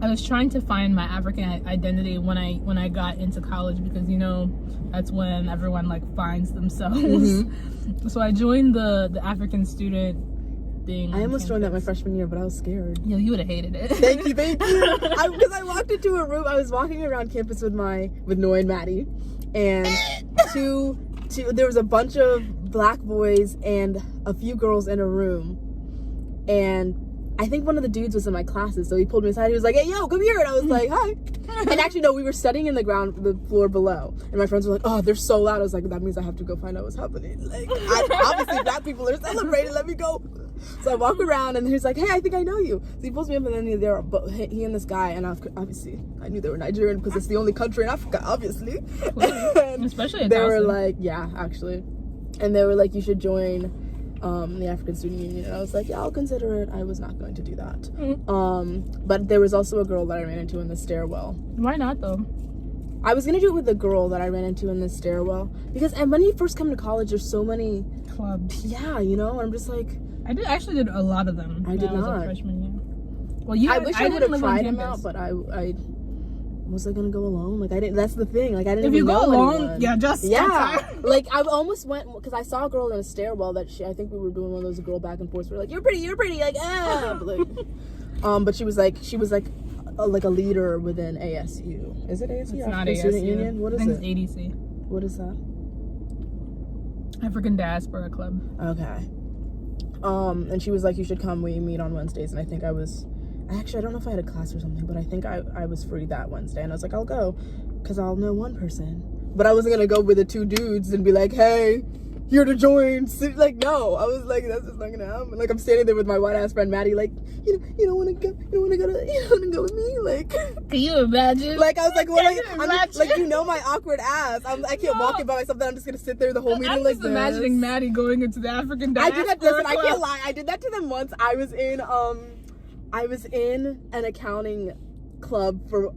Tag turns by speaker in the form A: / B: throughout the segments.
A: I was trying to find my African identity when I got into college, because that's when everyone like finds themselves. Mm-hmm. So I joined the African student thing.
B: I almost joined that my freshman year, but I was scared.
A: Yeah, you would have hated it.
B: Thank you. Because I walked into a room. I was walking around campus with Noy and Maddie, and there was a bunch of black boys and a few girls in a room, and I think one of the dudes was in my classes, so he pulled me aside. He was like, "Hey, yo, come here!" And I was like, "Hi." And actually, no, we were studying in the floor below, and my friends were like, "Oh, they're so loud." I was like, "That means I have to go find out what's happening. Like, obviously, black people are celebrating. Let me go." So I walk around, and he's like, "Hey, I think I know you." So he pulls me up, and then he and this guy, and obviously, I knew they were Nigerian because it's the only country in Africa, obviously.
A: Especially
B: they were like, yeah, actually, and they were like, "You should join the African Student Union," and I was like, "Yeah, I'll consider it." I was not going to do that. Mm-hmm. But there was also a girl that I ran into in the stairwell.
A: Why not though?
B: I was gonna do it with the girl that I ran into in the stairwell, because when you first come to college, there's so many
A: clubs.
B: Yeah, and I'm just like,
A: I did a lot of them.
B: I did not.
A: Was a freshman year. Well,
B: I wish I would have tried them out, but I was I gonna go alone? Like, I didn't. That's the thing. Like, I didn't. If you go alone,
A: yeah.
B: Like, I almost went because I saw a girl in a stairwell that I think we were doing one of those girl back and forth. We were like, "You're pretty," like, but, like, but she was like a leader within ASU. Is it ASU?
A: It's not
B: ASU.
A: ASU.
B: Student Union. What is it?
A: It's ADC.
B: What is that?
A: African Diaspora Club.
B: Okay. And she was like, "You should come. We meet on Wednesdays." And I think I don't know if I had a class or something, but I think I was free that Wednesday, and I was like, "I'll go, because I'll know one person." But I wasn't gonna go with the two dudes and be like, "Hey, here to join." Like, no, I was like, that's just not gonna happen. Like, I'm standing there with my white ass friend Maddie, like, you don't want to go with me, like.
A: Can you imagine?
B: Like, I was like, what? Like, my awkward ass. I can't walk in by myself. Then I'm just gonna sit there the whole meeting.
A: I'm just imagining Maddie going into the African Diaspora
B: I did that. Listen, I can't lie. I did that to them once. I was in an accounting club for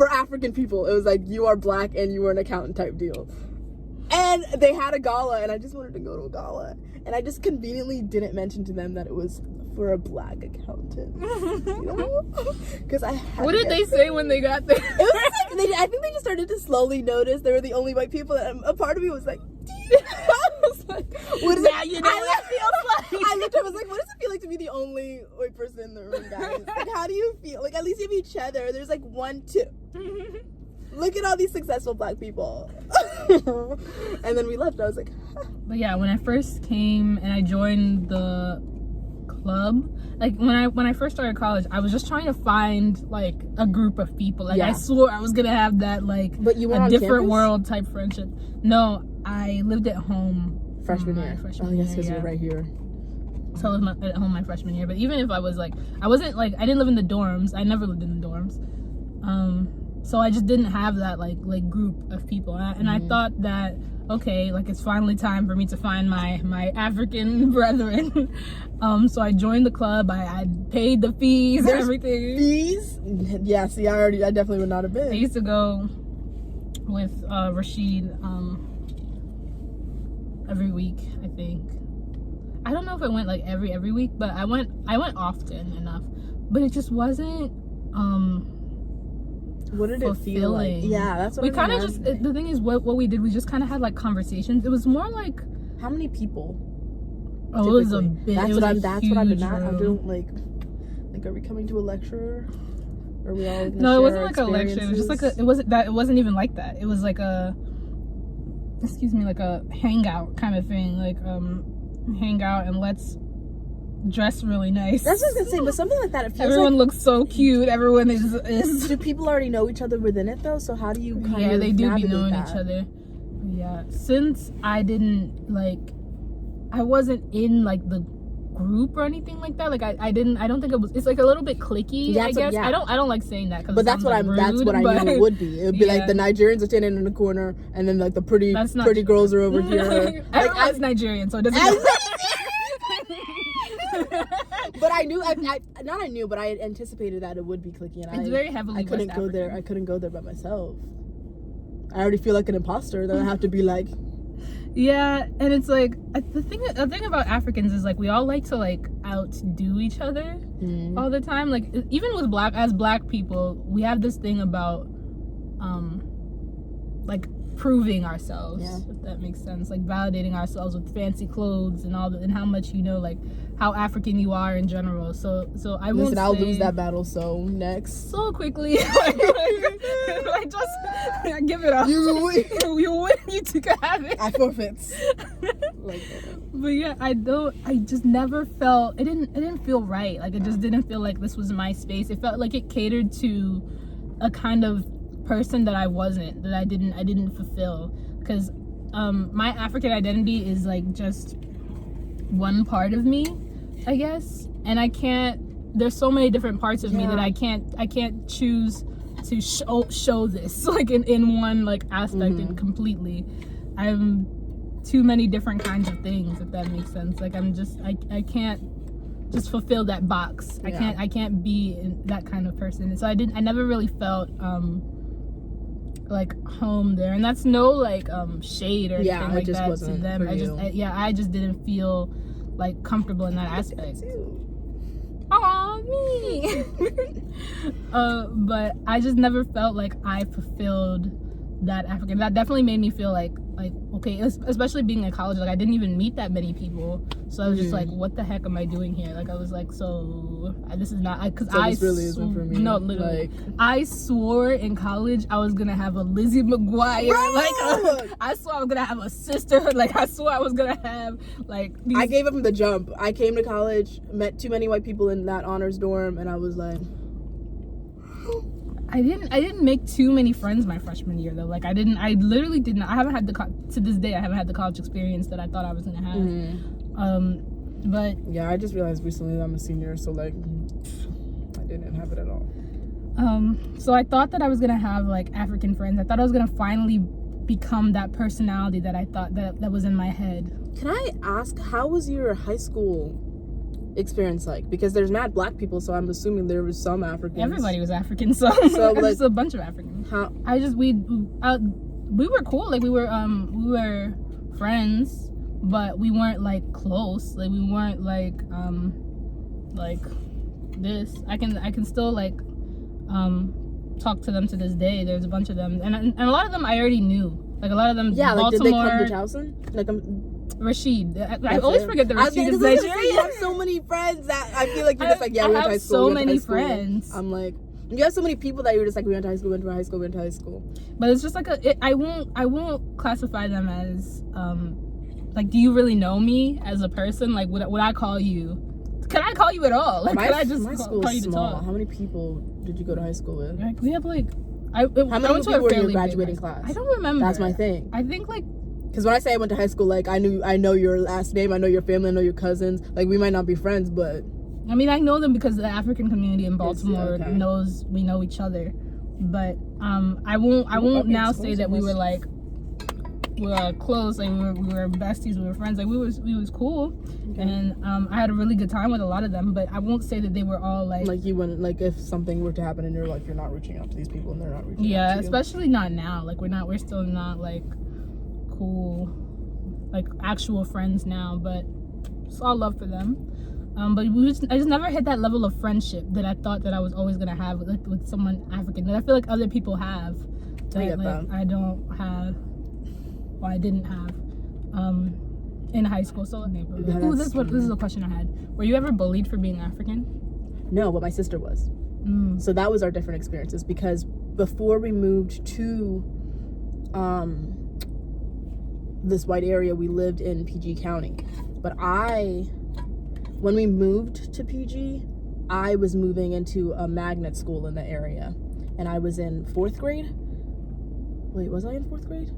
B: African people. It was like, you are black and you are an accountant type deal. And they had a gala, and I just wanted to go to a gala. And I just conveniently didn't mention to them that it was for a black accountant. Because
A: what did they say when they got there?
B: It was like, I think they just started to slowly notice they were the only white people. And a part of me was like, I was like, what is
A: now you know what it feels like.
B: I looked up, I was like, what does it feel like to be the only white person in the room, guys? Like, how do you feel? Like, at least you have each other. There's like 1, 2. Look at all these successful black people. And then we left. I was like, huh.
A: But yeah, when I first came and I joined the club, like when I first started college, I was just trying to find like a group of people. Like, I swore I was gonna have that, like,
B: but you went
A: a
B: on
A: different
B: campus?
A: World type friendship. No, I lived at home
B: freshman year. Oh yes, because you're right here.
A: So I lived at home my freshman year. But even if I was like, I didn't live in the dorms. I never lived in the dorms. So I just didn't have that like group of people, and I thought that, okay, like, it's finally time for me to find my African brethren. So I joined the club. I paid the fees, everything.
B: Fees? Yeah. See, I definitely would not have been.
A: I used to go with Rashid every week. I think. I don't know if I went like every week, but I went often enough. But it just wasn't.
B: What did it feel like? Yeah, that's what
A: we kind of just. The thing is, what we did, we just kind of had like conversations. It was more like,
B: how many people?
A: Oh, it was a big.
B: That's what I'm doing. I'm doing like, are we coming to a lecture? Are we all?
A: No, it wasn't like a lecture. It was just like it wasn't even like that. It was like a hangout kind of thing. Like hang out and let's dress really nice.
B: That's what I was gonna say, but something like that. It feels
A: everyone looks so cute. Everyone is.
B: Do people already know each other within it though? So how do you kind of?
A: Yeah, they do be knowing each other. Yeah, since I wasn't in like the group or anything like that. Like I don't think it was. It's like a little bit cliquey. I guess. Yeah. I don't like saying that.
B: But that's what I knew it would be. It would be like the Nigerians are standing in the corner, and then like the pretty girls are over here.
A: Everyone's Nigerian, so it doesn't.
B: But I knew, but I had anticipated that it would be cliquey, and
A: it's very heavily.
B: I couldn't go there. I couldn't go there by myself. I already feel like an imposter. Then I have to be like.
A: Yeah, and it's like the thing about Africans is like we all like to like outdo each other all the time. Like, even with black people, we have this thing about like proving ourselves, if that makes sense, like validating ourselves with fancy clothes and and how much like how African you are in general. So I won't
B: I'll lose that battle so
A: quickly. I give it up.
B: You win.
A: You win. You two can have it.
B: I forfeit.
A: But yeah, I just never felt it didn't feel right. Like, it just didn't feel like this was my space. It felt like it catered to a kind of person that I wasn't, that I didn't fulfill, because my African identity is like just one part of me, I guess, and there's so many different parts of me that I can't choose to show this like in one like aspect and completely. I'm too many different kinds of things, if that makes sense. Like, I'm just I can't just fulfill that box. I can't be that kind of person. And so I never really felt like home there, and that's no like shade or anything like that to them. I just didn't feel like comfortable in that aspect. Aw, me. But I just never felt like I fulfilled that African. That definitely made me feel like okay, especially being in college. Like, I didn't even meet that many people, so I was just like, what the heck am I doing here? Like, I was like, so this is not, because this
B: really isn't for me.
A: No, literally, I swore in college I was gonna have a Lizzie McGuire.
B: Bro!
A: Like, I swore I was gonna have a sisterhood. Like, I swore I was gonna have like these...
B: I gave up from the jump. I came to college, met too many white people in that honors dorm, and I was like,
A: I didn't make too many friends my freshman year though. Like, I literally didn't. I haven't had to this day I haven't had the college experience that I thought I was gonna have. But
B: yeah, I just realized recently that I'm a senior, so like I didn't have it at all.
A: So I thought that I was gonna have like African friends. I thought I was gonna finally become that personality that I thought that was in my head.
B: Can I ask, how was your high school experience like? Because there's mad black people, so I'm assuming there was some Africans.
A: Everybody was African, so like, just a bunch of Africans.
B: How?
A: We were cool. Like, we were friends, but we weren't like close. Like, we weren't like this. I can still like talk to them to this day. There's a bunch of them, and a lot of them I already knew. Like, a lot of them.
B: Yeah,
A: Baltimore,
B: like, did they come to Towson? Like,
A: Rashid. I always forget that Rashid is Nigerian.
B: You have so many friends that I feel like you're just like, yeah, we went to high school.
A: So many friends.
B: I'm like, you have so many people that you're just like, we went to high school, went to high school, went to high school.
A: But it's just like I won't classify them as like, do you really know me as a person? Like, would I call you? Can I call you at all? Like, can I just call you to talk?
B: How many people did you go to high school with?
A: Like, we have like
B: how many people were in your graduating class?
A: I don't remember.
B: That's my thing.
A: I think like,
B: because when I say I went to high school, like, I know your last name, I know your family, I know your cousins. Like, we might not be friends, but
A: I mean, I know them because the African community in Baltimore knows we know each other. But I won't now say that we were like, we were close, like we were besties, we were friends, like we was cool. And I had a really good time with a lot of them, but I won't say that they were all like
B: you wouldn't, like, if something were to happen in your life, you're not reaching out to these people and they're not reaching out to you.
A: Especially not now. Like, we're still not like cool, like actual friends now, but it's all love for them. But I just never hit that level of friendship that I thought that I was always gonna have with someone African, that I feel like other people have that I don't have, or I didn't have in high school. So this is a question I had. Were you ever bullied for being African?
B: No, but my sister was. So that was our different experiences, because before we moved to this white area, we lived in PG County. But when we moved to PG, I was moving into a magnet school in the area, and I was in 4th grade. Wait, was I in 4th grade?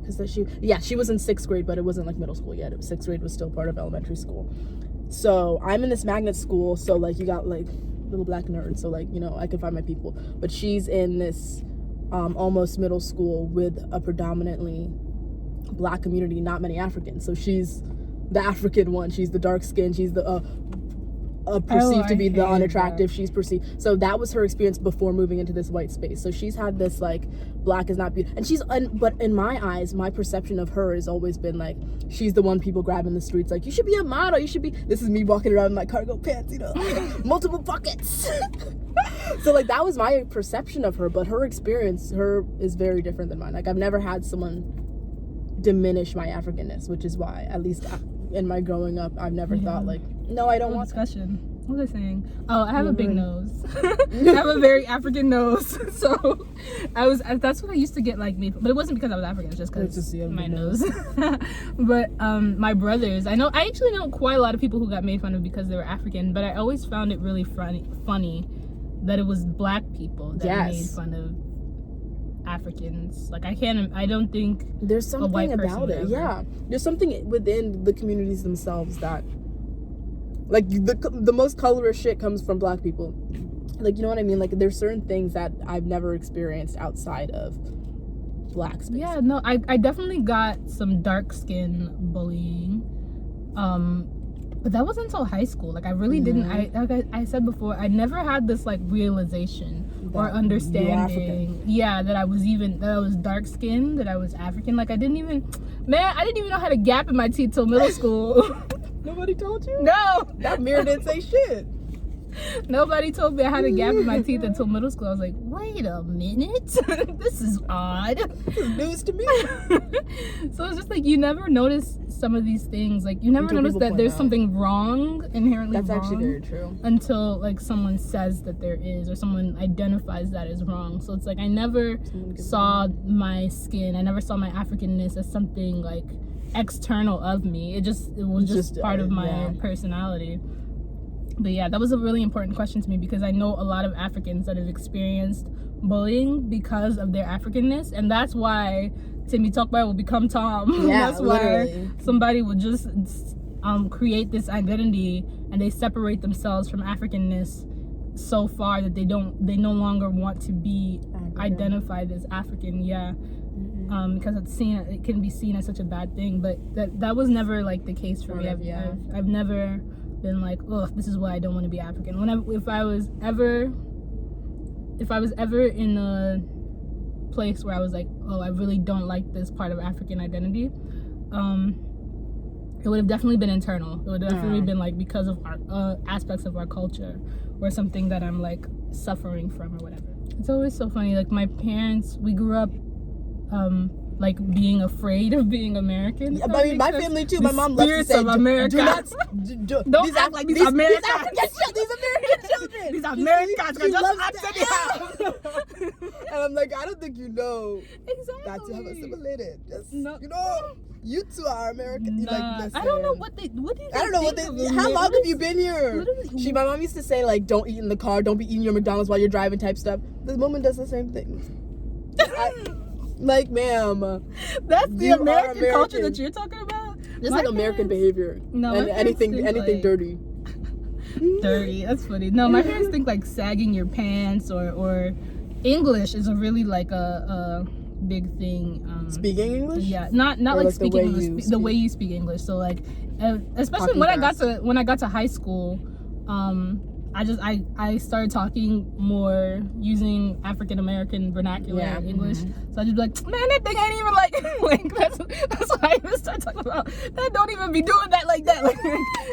B: Because she was in 6th grade, but it wasn't like middle school yet. 6th grade was still part of elementary school. So I'm in this magnet school, so like, you got like little black nerds, so like, you know, I can find my people. But she's in this almost middle school with a predominantly black community, not many Africans. So she's the African one. She's the dark skin. She's the perceived to be the
A: hate
B: unattractive.
A: that.
B: She's perceived. So that was her experience before moving into this white space. So she's had this like black is not beautiful, and but in my eyes, my perception of her has always been like she's the one people grab in the streets like, you should be a model, you should be. This is me walking around in my cargo pants, you know, multiple pockets. So like that was my perception of her, but her experience is very different than mine. Like I've never had someone diminish my Africanness, which is why, at least in my growing up, I've never thought like, no, I don't want
A: discussion. What was I saying? Oh, I have a big nose. I have a very African nose. So that's what I used to get like made, but it wasn't because I was African, it's just because my nose. But my brothers, I actually know quite a lot of people who got made fun of because they were African, but I always found it really funny that it was black people that made fun of Africans. Like I don't think
B: there's something
A: a white
B: about it.
A: ever.
B: Yeah, there's something within the communities themselves that, like, the most colorist shit comes from black people. Like, you know what I mean? Like, there's certain things that I've never experienced outside of black space.
A: Yeah, no, I definitely got some dark skin bullying, but that wasn't until high school. Like I really didn't. Like I said before, I never had this like realization or understanding. Yeah, that I was dark skinned, that I was African. Like I didn't even know how to gap in my teeth till middle school.
B: Nobody told you?
A: No,
B: that mirror didn't say shit.
A: Nobody told me I had a gap in my teeth until middle school. I was like, wait a minute, this is odd.
B: This is news to me.
A: So it's just like you never notice some of these things. Like you never notice that there's something wrong, inherently wrong.
B: That's actually very true.
A: Until like someone says that there is, or someone identifies that as wrong. So it's like I never saw my skin, I never saw my Africanness as something like external of me. It was just part of my personality. But yeah, that was a really important question to me because I know a lot of Africans that have experienced bullying because of their Africanness, and that's why Timmy Talkby will become Tom.
B: Yeah,
A: that's why
B: literally.
A: Somebody would just create this identity and they separate themselves from Africanness so far that they no longer want to be identified as African. Yeah. Because it can be seen as such a bad thing, but that was never like the case for me. I've never been like, oh, this is why I don't want to be African. If I was ever in a place where I was like, oh, I really don't like this part of African identity, it would have definitely been internal. It would have definitely been like because of our aspects of our culture or something that I'm like suffering from or whatever. It's always so funny. Like my parents, we grew up like being afraid of being American.
B: Yeah, I mean, my family too. My mom loves to say,
A: of America.
B: "Do not,
A: don't act like these Americans.
B: These American children.
A: These Americans can just upset you."
B: And I'm like, I don't think you know
A: exactly
B: that you have assimilated. Just
A: no.
B: You know, you two are American.
A: Nah,
B: like,
A: I don't know what they. What do you?
B: I don't know what they. How long have you been here? My mom used to say like, don't eat in the car, don't be eating your McDonald's while you're driving, type stuff. This woman does the same thing. Like, ma'am,
A: that's the American culture that you're talking about.
B: Just like American behavior.
A: No,
B: and anything like, dirty.
A: Dirty. That's funny. No, my parents think like sagging your pants or English is a really like a big thing.
B: Speaking English?
A: Yeah, not like speaking English. The way you speak English. So like, especially when I got to high school, I started talking more using African American vernacular English. So I just be like, man, that thing ain't even like that's why I even start talking about that. Don't even be doing that like that. Like,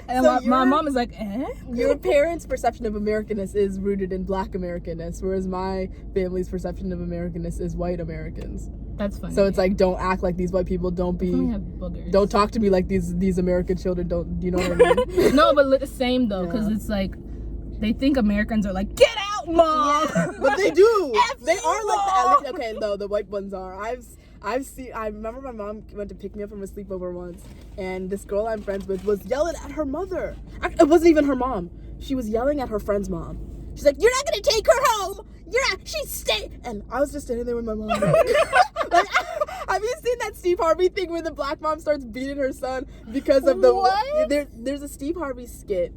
A: and so my mom is like, eh?
B: Your parents' perception of Americanness is rooted in Black Americanness, whereas my family's perception of Americanness is white Americans.
A: That's funny.
B: So it's like, don't act like these white people. Don't talk to me like these American children. Don't, you know what I mean? No,
A: but the same though, because it's like, they think Americans are like, get out, mom.
B: Yeah, but they do. They are like that. Okay, no, the white ones are. I've seen. I remember my mom went to pick me up from a sleepover once, and this girl I'm friends with was yelling at her mother. It wasn't even her mom. She was yelling at her friend's mom. She's like, "You're not gonna take her home. You're not. She's stay." And I was just standing there with my mom. Like, have you seen that Steve Harvey thing where the black mom starts beating her son because of the
A: what?
B: There's a Steve Harvey skit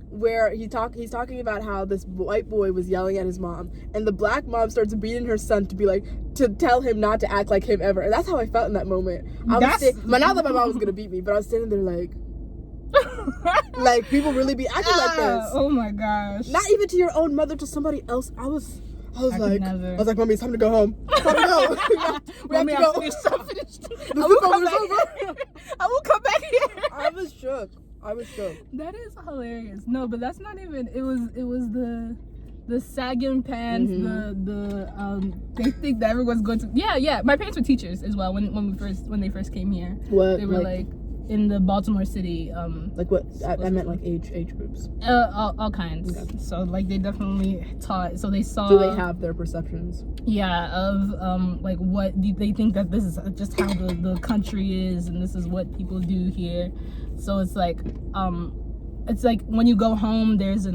B: where he's talking about how this white boy was yelling at his mom, and the black mom starts beating her son to tell him not to act like him ever. And that's how I felt in that moment. Not that my mom was gonna beat me, but I was standing there like, Like, people really be acting like this.
A: Oh my gosh.
B: Not even to your own mother, to somebody else. I was like, Mommy, it's time to go home. It's time to go. we have to go.
A: I'm finished.
B: The sleepover is over.
A: I will come back here.
B: I was shook.
A: That is hilarious. No, but that's not even. It was the sagging pants. They think that everyone's going to. Yeah. My parents were teachers as well when they first came here.
B: What
A: they were like in the Baltimore City.
B: Like what? I meant like age groups.
A: All kinds. Okay. So like they definitely taught. So they saw.
B: Do they have their perceptions?
A: Yeah, of like what do they think that this is just how the country is, and this is what people do here. So it's like when you go home, there's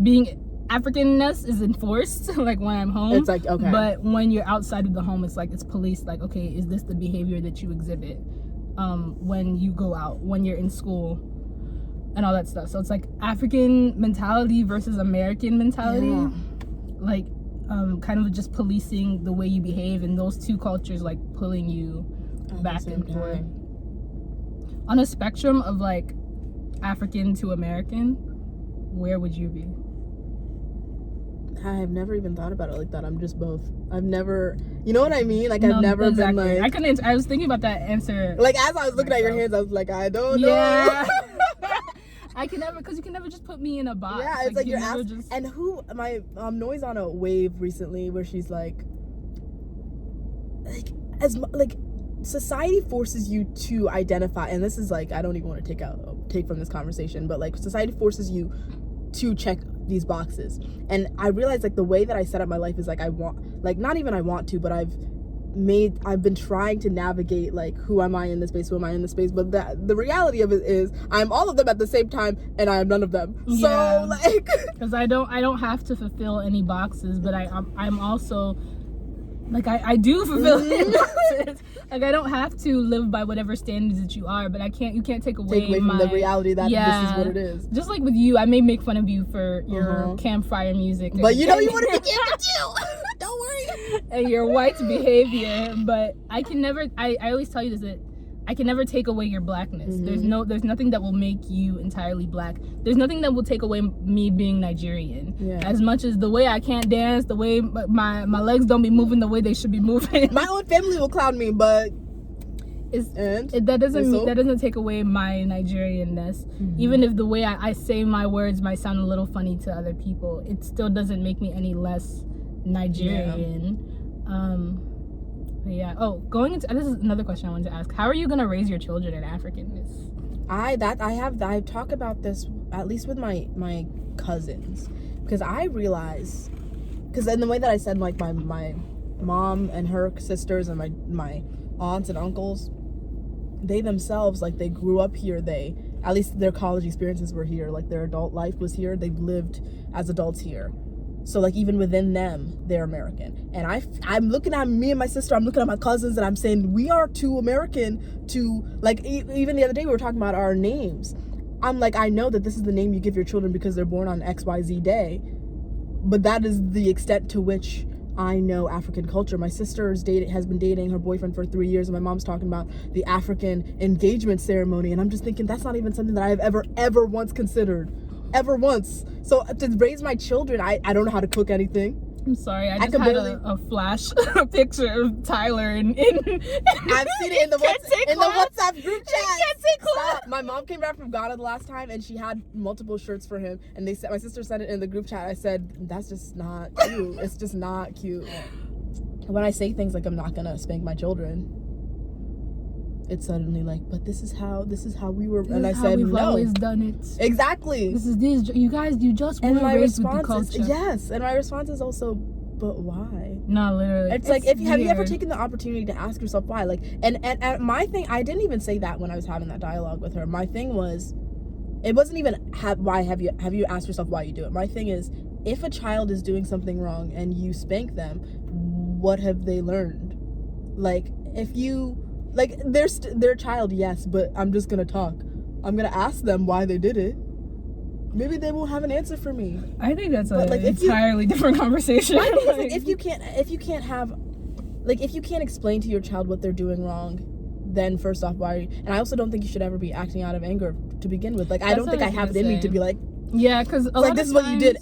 A: being Africanness is enforced. Like when I'm home,
B: it's like okay.
A: But when you're outside of the home, it's like it's policed. Like okay, is this the behavior that you exhibit when you go out, when you're in school, and all that stuff. So it's like African mentality versus American mentality. Yeah. Like kind of just policing the way you behave, and those two cultures like pulling you back and forth. On a spectrum of like African to American, where would you be?
B: I've never even thought about it like that. I'm just both. I've never, you know what I mean? Like I've never been like.
A: I was thinking about that answer.
B: Like as I was looking at your hands, I was like, I don't know.
A: Yeah. I can never, because you can never just put me in a box.
B: Yeah, it's like you're asking. And my Noi's on a wave recently where she's like society forces you to identify, and this is like I don't even want to take from this conversation, but like society forces you to check these boxes. And I realized like the way that I set up my life is like I want, like not even I want to, but I've been trying to navigate like who am I in this space, but the reality of it is I'm all of them at the same time and I am none of them. Yeah. So like
A: because I don't have to fulfill any boxes, but I'm also like I do fulfill any boxes. Like I don't have to live by whatever standards that you are, but you can't take away
B: from the reality that this is what it is.
A: Just like with you, I may make fun of you for your campfire music,
B: but you know you want to be camping too. Don't worry.
A: And your white behavior, but I can never. I always tell you this, that I can never take away your blackness. There's nothing that will make you entirely black. There's nothing that will take away me being Nigerian. Yeah. As much as the way I can't dance, the way my legs don't be moving the way they should be moving.
B: My own family will clown me, but
A: that doesn't take away my Nigerianness. Even if the way I say my words might sound a little funny to other people, it still doesn't make me any less Nigerian. Yeah. Oh, going into this is another question I wanted to ask. How are you gonna raise your children in Africanness?
B: I talk about this at least with my cousins, because I realize, because in the way that I said, like my mom and her sisters and my aunts and uncles, they themselves, like they grew up here, they at least their college experiences were here, like their adult life was here, they've lived as adults here. So like even within them, they're American. And I'm looking at me and my sister, I'm looking at my cousins, and I'm saying we are too American to, like, even the other day we were talking about our names. I'm like, I know that this is the name you give your children because they're born on XYZ day, but that is the extent to which I know African culture. My sister has been dating her boyfriend for 3 years, and my mom's talking about the African engagement ceremony, and I'm just thinking that's not even something that I have ever once considered. Ever once. So to raise my children, I don't know how to cook anything.
A: I'm sorry, I just had a flash picture of Tyler in
B: I've seen it in the WhatsApp group chat. Stop. My mom came back from Ghana the last time, and she had multiple shirts for him, and my sister sent it in the group chat. I said, that's just not cute. It's just not cute. When I say things like I'm not gonna spank my children, it's suddenly like, but this is how we were, and I said,
A: we've always done it.
B: Exactly.
A: You guys, you just weren't raised with the culture.
B: Yes, and my response is also, but why?
A: No, literally.
B: It's like, have you ever taken the opportunity to ask yourself why? Like, and my thing, I didn't even say that when I was having that dialogue with her. My thing was, it wasn't even why have you asked yourself why you do it. My thing is, if a child is doing something wrong and you spank them, what have they learned? Like, if you, like, they're a child, yes, but I'm just gonna talk. I'm gonna ask them why they did it. Maybe they won't have an answer for me.
A: I think that's an entirely different conversation.
B: My thing is, if you can't explain to your child what they're doing wrong, then first off, why? And I also don't think you should ever be acting out of anger to begin with. Like, I
A: That's
B: don't think
A: what
B: I
A: I was
B: have it
A: gonna
B: in me
A: say.
B: to be like,
A: Yeah, because
B: like, this is what you did.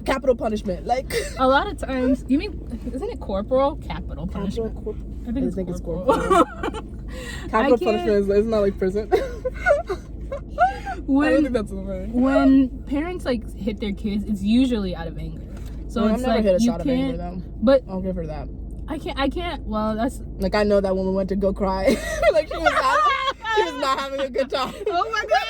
B: Capital punishment. Like,
A: A lot of times, you mean, isn't it corporal? Capital punishment. I think it's corporal.
B: Capital punishment is not like prison. I don't think that's the word.
A: When parents like hit their kids, it's usually out of anger. So
B: I've
A: it's
B: never
A: like
B: hit a
A: you
B: shot of anger
A: can't.
B: though.
A: But
B: I'll give her that.
A: I can't. Well, that's.
B: Like, I know that woman went to go cry. Like, she was not having a good time.
A: Oh my god!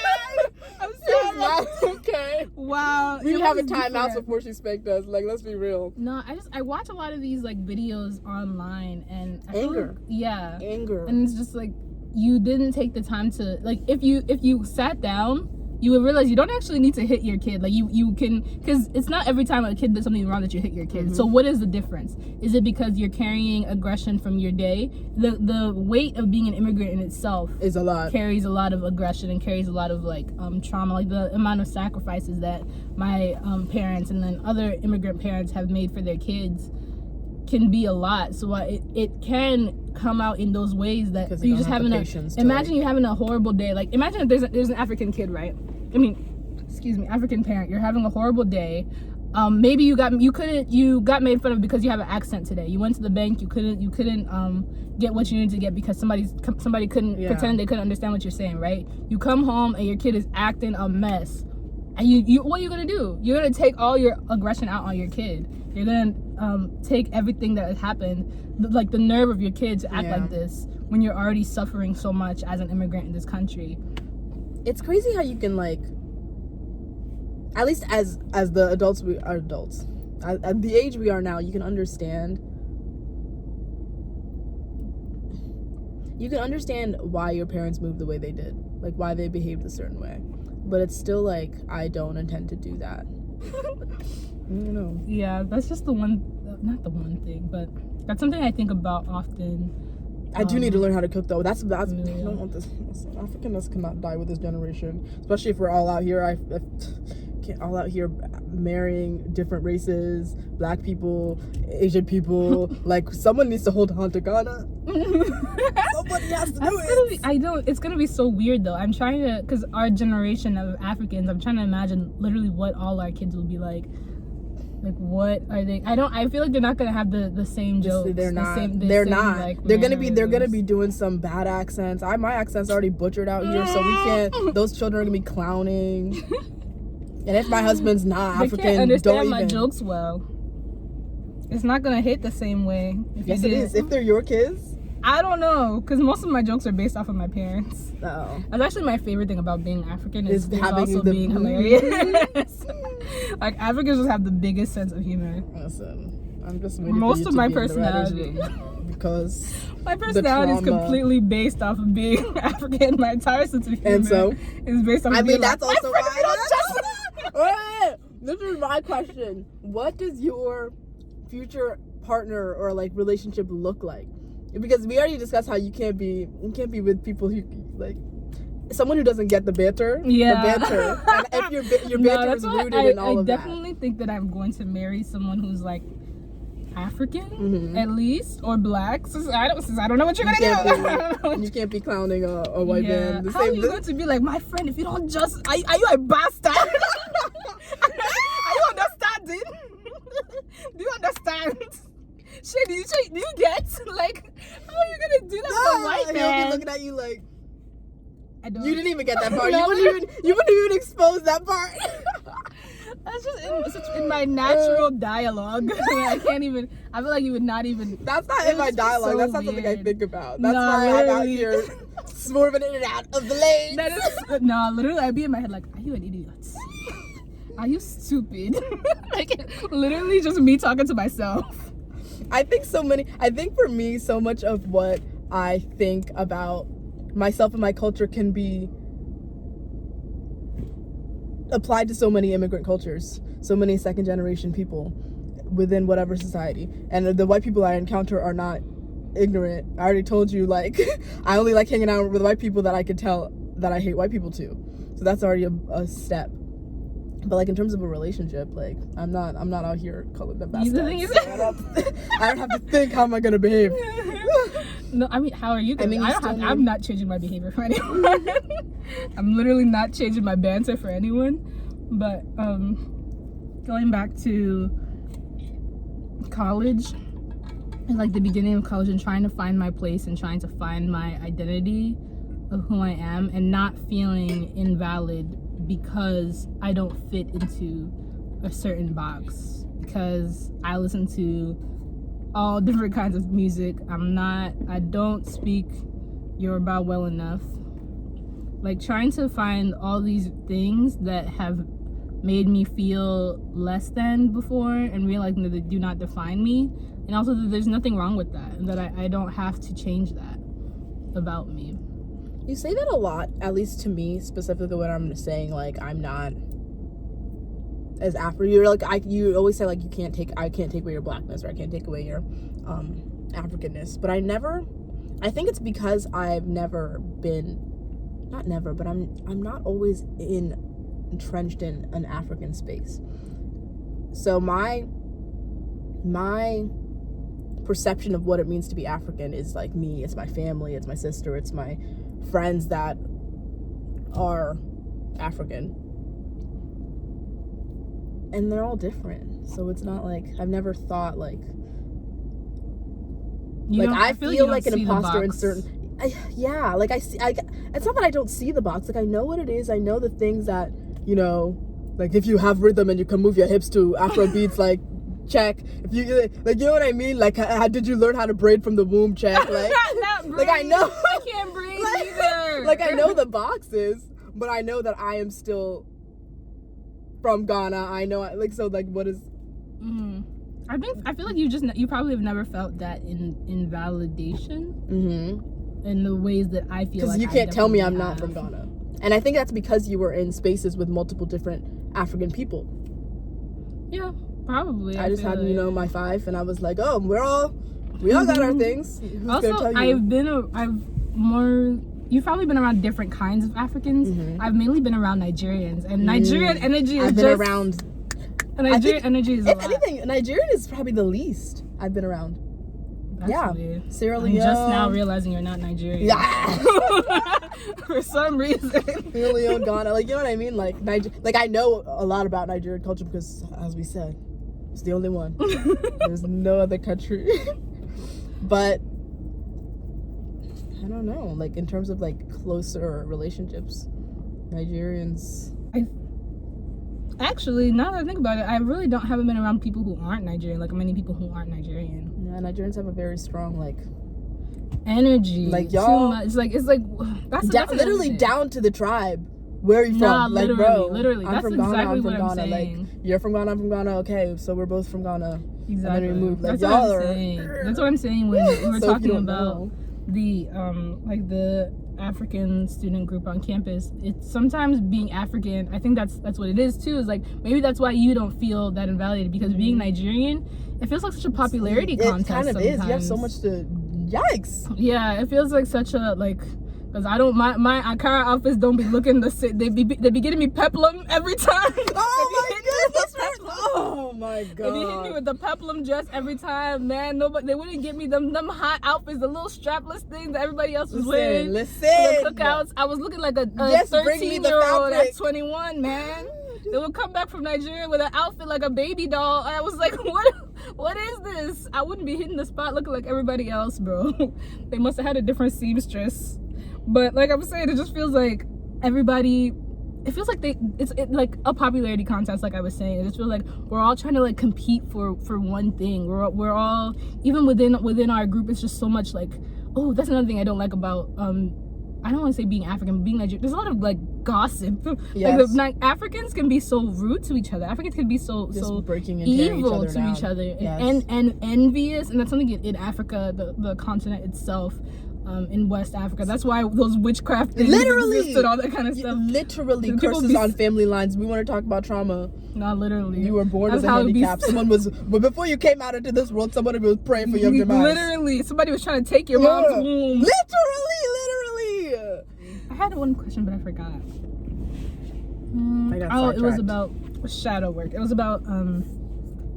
A: I'm
B: She was not okay.
A: Wow.
B: We
A: it
B: have a
A: was
B: timeout
A: different.
B: before she spanked us. Like, let's be real.
A: No, I watch a lot of these like videos online and I feel
B: Anger.
A: like, yeah.
B: Anger.
A: And it's just like you didn't take the time to like if you sat down, you would realize you don't actually need to hit your kid. Like you can, because it's not every time a kid does something wrong that you hit your kid. So what is the difference? Is it because you're carrying aggression from your day? The weight of being an immigrant in itself
B: Is a lot.
A: carries a lot of aggression and carries a lot of like trauma. Like the amount of sacrifices that my parents and then other immigrant parents have made for their kids can be a lot. So it can come out in those ways that
B: Because
A: you
B: you
A: just
B: don't have
A: having
B: the patience to,
A: imagine you having a horrible day. Like imagine if there's an African kid, right? I mean, excuse me, African parent. You're having a horrible day. Maybe you got made fun of because you have an accent today. You went to the bank. You couldn't get what you needed to get because somebody couldn't pretend they couldn't understand what you're saying, right? You come home and your kid is acting a mess. And you what are you gonna do? You're gonna take all your aggression out on your kid. You're gonna take everything that has happened, like the nerve of your kid to act like this when you're already suffering so much as an immigrant in this country.
B: It's crazy how you can, like, at least as the adults we are adults, at the age we are now, you can understand why your parents moved the way they did, like why they behaved a certain way. But it's still like, I don't intend to do that. You know.
A: Yeah, that's just not the one thing, but that's something I think about often.
B: I do need to learn how to cook though. That's
A: yeah.
B: I don't want this. Africanness cannot die with this generation, especially if we're all out here. I can't all out here marrying different races, black people, Asian people. Like, someone needs to hold on to Ghana. Somebody has to do it.
A: It's gonna be so weird though. I'm trying to, because our generation of Africans, I'm trying to imagine literally what all our kids will be like. Like, what are they? I feel like they're not gonna have the same jokes.
B: They're not.
A: They're
B: gonna be doing some bad accents. My accent's already butchered out here, so we can't. Those children are gonna be clowning. And if my husband's not African,
A: they can't understand
B: don't
A: my
B: even.
A: jokes well. It's not gonna hit the same way.
B: Yes, it is. If they're your kids.
A: I don't know, because most of my jokes are based off of my parents.
B: Oh.
A: That's actually my favorite thing about being African is
B: having
A: also
B: the
A: being hilarious. Like, Africans just have the biggest sense of humor.
B: Listen, I'm just waiting
A: Most
B: for
A: of
B: you
A: my
B: to be in the writer's
A: personality.
B: room, because
A: My personality is
B: trauma.
A: completely based off of being African. My entire sense of humor
B: And so?
A: is based off of being
B: that's
A: like,
B: also
A: "My friend,
B: why. Wait, this is my question. What does your future partner or like relationship look like? Because we already discussed how you can't be with people who like someone who doesn't get the banter.
A: Yeah.
B: The banter. And if your banter is rooted in all of that.
A: I definitely think that I'm going to marry someone who's like African, at least, or black. Since I don't know what you're gonna do.
B: You can't be clowning a white man.
A: How are you going to be like, my friend, if you don't just are you a bastard? Are you understanding? Do you understand? Shit, do you get? Like, how are you gonna do that for a white
B: He'll
A: man?
B: be looking at you like,
A: I don't.
B: you didn't even get that part.
A: No.
B: You wouldn't even expose that part.
A: That's just in my natural dialogue. I can't even. I feel like you would not even.
B: That's not in my dialogue.
A: So
B: that's not something I
A: weird.
B: think about. That's
A: No,
B: why I'm out
A: literally.
B: here swerving in and out of the lane.
A: That is no. Literally, I'd be in my head like, are you an idiot? Are you stupid? Like, literally, just me talking to myself.
B: I think for me, so much of what I think about myself and my culture can be applied to so many immigrant cultures, so many second generation people within whatever society. And the white people I encounter are not ignorant. I already told you, like, I only like hanging out with white people that I could tell that I hate white people too. So that's already a step. But like in terms of a relationship, like I'm not out here calling them bastards.
A: The thing is,
B: I don't have to think how am I gonna behave.
A: No, I mean, how are you gonna?
B: I mean,
A: I'm not changing my behavior for anyone. I'm literally not changing my banter for anyone. But going back to college, and like the beginning of college, and trying to find my place and trying to find my identity of who I am, and not feeling invalid because I don't fit into a certain box, because I listen to all different kinds of music. I don't speak Yoruba well enough. Like, trying to find all these things that have made me feel less than before, and realizing that they do not define me, and also that there's nothing wrong with that, and that I don't have to change that about me.
B: You say that a lot, at least to me, specifically when I'm saying, like, I'm not as African. You're like, you always say, like, I can't take away your blackness, or I can't take away your Africanness. But I think it's because I've never been, not never, but I'm not always entrenched in an African space. So my perception of what it means to be African is like me, it's my family, it's my sister, it's my friends that are African, and they're all different. So it's not like, I've never thought like I feel like an imposter in certain, it's not that I don't see the box. Like, I know what it is. I know the things that, you know, like, if you have rhythm and you can move your hips to Afro beats, like, check. If you, like, you know what I mean? Like, how did you learn how to braid from the womb? Check. Like, like, I know.
A: I can't braid either.
B: Like, I know the boxes, but I know that I am still from Ghana. I know, like, so, like, what is...
A: I feel like you probably have never felt that in validation in the ways that I feel like,
B: because you can't tell me I'm not from Ghana. And I think that's because you were in spaces with multiple different African people.
A: Yeah, probably.
B: I just had, you know, my 5, and I was like, oh, we all got our things. Who's
A: also,
B: gonna tell you?
A: You've probably been around different kinds of Africans. I've mainly been around Nigerians, and Nigerian energy is
B: around.
A: Nigerian energy is a lot.
B: If anything, Nigerian is probably the least I've been around.
A: That's weird.
B: Sierra Leone.
A: I'm just now realizing you're not Nigerian.
B: Yeah.
A: For some reason.
B: Sierra Leone, Ghana, like, you know what I mean? Like, I know a lot about Nigerian culture because, as we said, it's the only one. There's no other country. But I don't know. Like, in terms of like closer relationships, Nigerians.
A: Actually, now that I think about it, I really haven't been around people who aren't Nigerian, like many people who aren't Nigerian.
B: Yeah, Nigerians have a very strong, like,
A: energy.
B: Like, y'all,
A: too much. It's like that's
B: literally down to the tribe. Where are you from? Like,
A: literally.
B: I'm
A: that's
B: from Ghana.
A: exactly
B: I'm from
A: what
B: Ghana.
A: I'm saying.
B: Like, you're from Ghana. I'm from Ghana. Okay, so we're both from Ghana.
A: Exactly.
B: And then we moved. Like,
A: that's
B: y'all
A: what I'm
B: are.
A: saying. That's what I'm saying when we were
B: So
A: talking about the African student group on campus. It's sometimes being African, I think that's what it is too, is like, maybe that's why you don't feel that invalidated, because being Nigerian, it feels like such a popularity contest. It kind of
B: is. You have so much to, yikes.
A: Yeah, it feels like such a, like, because I don't, my Ankara outfits don't be looking the same. They be getting me peplum every time.
B: Oh my goodness. Oh my god.
A: If you hit me with the peplum dress every time, man, they wouldn't get me them hot outfits, the little strapless things that everybody else was wearing.
B: Listen.
A: The cookouts. I was looking like a 13-year-old at 21, man. They would come back from Nigeria with an outfit like a baby doll. I was like, what is this? I wouldn't be hitting the spot looking like everybody else, bro. They must have had a different seamstress. But like I was saying, it just feels like everybody, it feels like it's like a popularity contest, like I was saying. It just feels like we're all trying to like compete for one thing. We're all, even within our group, it's just so much like, oh, that's another thing I don't like about I don't want to say being African, but being Nigerian. There's a lot of like gossip.
B: Yes.
A: Like Africans can be so rude to each other. Africans can be so
B: breaking and
A: evil
B: each other
A: to each other,
B: yes.
A: and envious. And that's something in Africa, the continent itself. In West Africa, that's why those witchcraft things existed, all that kind of stuff.
B: Literally, curses on family lines. We want to talk about trauma.
A: Not literally.
B: You were born with a handicap. But before you came out into this world, somebody was praying for your demise.
A: Literally, somebody was trying to take your mom's womb.
B: Literally.
A: I had one question, but I forgot.
B: I got sidetracked.
A: It was about shadow work. It was about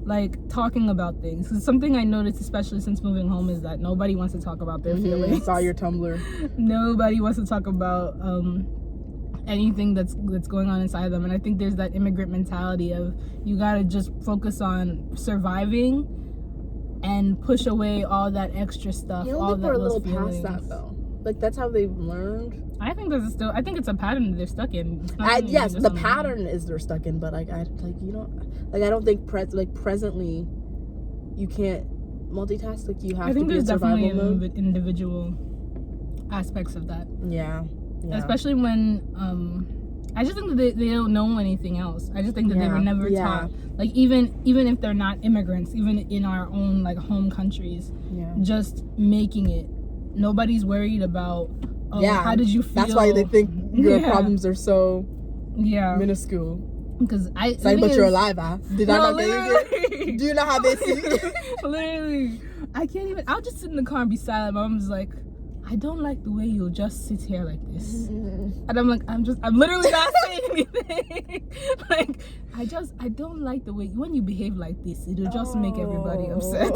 A: like talking about things. 'Cause something I noticed, especially since moving home, is that nobody wants to talk about their feelings.
B: Saw your Tumblr.
A: Nobody wants to talk about anything that's going on inside them. And I think there's that immigrant mentality of you gotta just focus on surviving and push away all that extra stuff.
B: You
A: all
B: don't think
A: that
B: we're a
A: those
B: little
A: feelings.
B: past that though? Like that's how they've learned.
A: I think I think it's a pattern that they're stuck in. It's not something you
B: Yes,
A: can
B: the
A: just
B: pattern is they're stuck in, but I don't think presently you can't multitask. Like you have
A: I think
B: to be in
A: there's
B: survival
A: definitely
B: mode.
A: individual aspects of that.
B: Yeah.
A: Especially when I just think that they don't know anything else. I just think that they were never taught. Like even if they're not immigrants, even in our own like home countries, just making it. Nobody's worried about how did you feel?
B: That's why they think your problems are so minuscule.
A: Because
B: but you're alive, huh? Did I not get you? Do you know how they see?
A: Literally, I can't even. I'll just sit in the car and be silent. My mom's like, I don't like the way you'll just sit here like this. And I'm like, I'm literally not saying anything. Like, I don't like the way, when you behave like this, it'll just make everybody upset.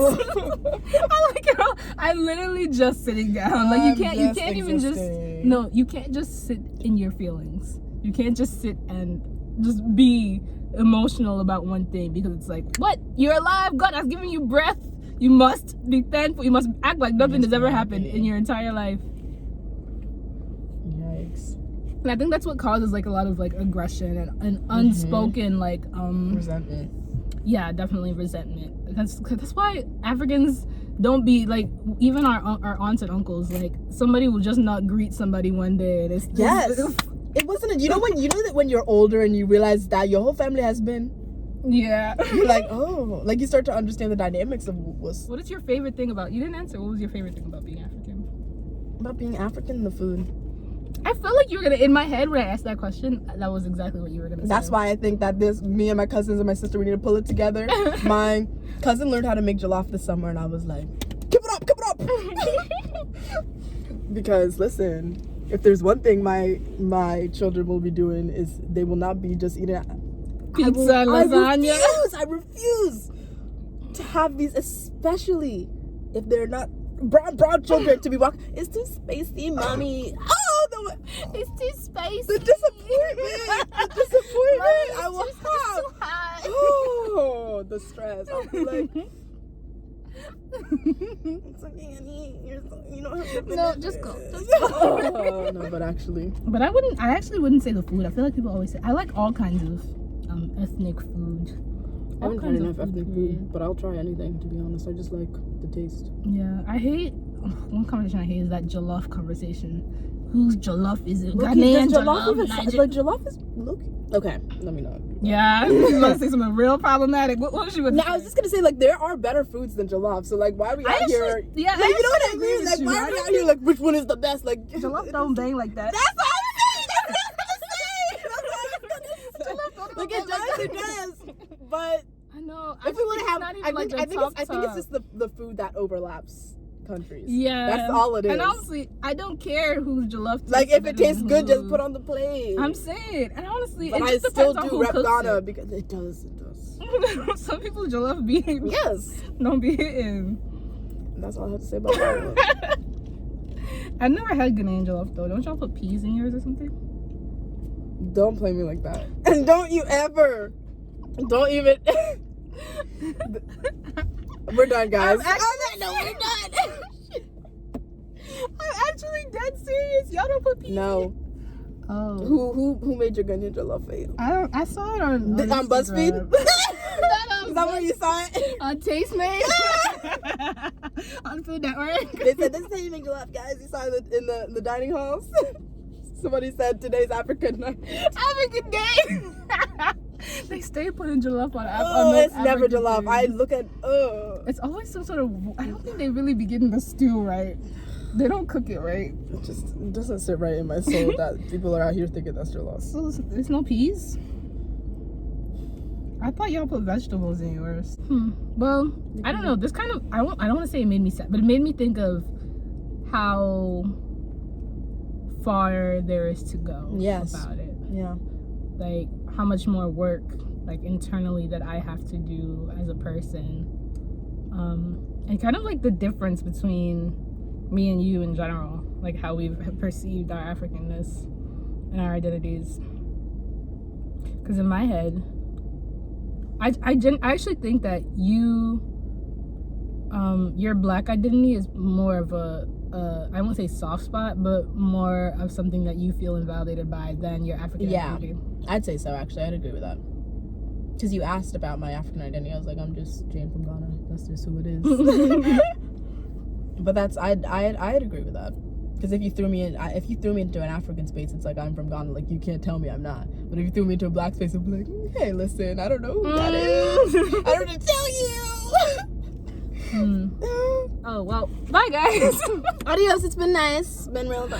A: I'm literally just sitting down. Like, you can't even just, no, you can't just sit in your feelings. You can't just sit and just be emotional about one thing because it's like, what? You're alive? God has given you breath. You must be thankful. You must act like nothing has ever happened in your entire life.
B: Yikes.
A: And I think that's what causes like a lot of like aggression and unspoken like
B: resentment.
A: Yeah, definitely resentment. That's why Africans don't be like, even our aunts and uncles, like somebody will just not greet somebody one day. And it
B: wasn't. You know that when you're older and you realize that your whole family has been. Yeah. You're like, oh, like you start to understand the dynamics of what's.
A: What is your favorite thing about? You didn't answer. What was your favorite thing about being African?
B: About being African, the food.
A: I felt like you were gonna. In my head, when I asked that question, that was exactly what you were gonna say.
B: That's why I think that me and my cousins and my sister, we need to pull it together. My cousin learned how to make jollof this summer, and I was like, keep it up. Because listen, if there's one thing my children will be doing is they will not be just eating pizza and lasagna. I refuse to have these, especially if they're not brown children, to be walking. It's too spicy, mommy. It's too spicy. The disappointment. I will have. Oh, the stress. I'll be like, it's okay, honey. You don't have to finish.
A: No, just go.
B: Oh, no, but actually.
A: But I actually wouldn't say the food. I feel like people always say, I like all kinds of ethnic food.
B: I haven't tried enough ethnic food, but I'll try anything, to be honest. I just like the taste.
A: Yeah, I hate, one conversation I hate is that jollof conversation. Whose jollof is it?
B: Look,
A: Ghanaian
B: jollof? Like, jollof is, look. Okay, let me not.
A: Yeah, you want to say something real problematic. What was she with?
B: No, I was just gonna say, like, there are better foods than jollof. So, like, why are we out here? Yeah, like, you know what I mean? Like, why are we out here? Like, which one is the best? Like,
A: jollof don't bang like that.
B: That's what I'm saying. Like, it does. But
A: I know.
B: If we want to have, I think it's just the food that overlaps countries.
A: Yeah,
B: that's all it is.
A: And honestly, I don't care whose jollof.
B: Like, if it tastes good, just put on the plate.
A: I'm saying, and honestly,
B: but
A: it just
B: I still
A: depends
B: do
A: on
B: rep
A: who cooks
B: Ghana
A: it.
B: because it does.
A: Some people jollof be don't be hitting.
B: That's all I have to say about that one.
A: I've never had Ghanaian jollof though. Don't y'all put peas in yours or something?
B: Don't play me like that. And don't you ever. Don't even. We're done, guys.
A: We're done. I'm actually dead serious. Y'all don't put peas.
B: No.
A: Oh.
B: Who made your Ghanaian jollof face?
A: I saw it on
B: BuzzFeed. Is that where you saw it?
A: On Tastemade. On Food Network.
B: They said this is how you make jollof, guys. You saw it in the dining halls. Somebody said today's African night.
A: African day. They stay putting jollof on.
B: It's never jollof. Food. I look at.
A: It's always some sort of. I don't think they really be getting the stew right. They don't cook it right.
B: It just doesn't sit right in my soul that people are out here thinking that's jollof.
A: So there's no peas. I thought y'all put vegetables in yours. Well, I don't know. This kind of I don't want to say it made me sad, but it made me think of how far there is to go.
B: Yes.
A: About it.
B: Yeah.
A: Like how much more work like internally that I have to do as a person, and kind of like the difference between me and you in general, like how we've perceived our Africanness and our identities. Because in my head, I actually think that your Black identity is more of a I won't say soft spot, but more of something that you feel invalidated by than your African identity.
B: I'd say so, actually. I'd agree with that. Because you asked about my African identity. I was like, I'm just Jane from Ghana. That's just who it is. But I'd agree with that. Because if you threw me into an African space, it's like I'm from Ghana. Like, you can't tell me I'm not. But if you threw me into a Black space, I'd be like, hey, listen, I don't know who that is. I don't know to tell you.
A: Oh, well, bye guys.
B: Adios, it's been nice. Been real fun.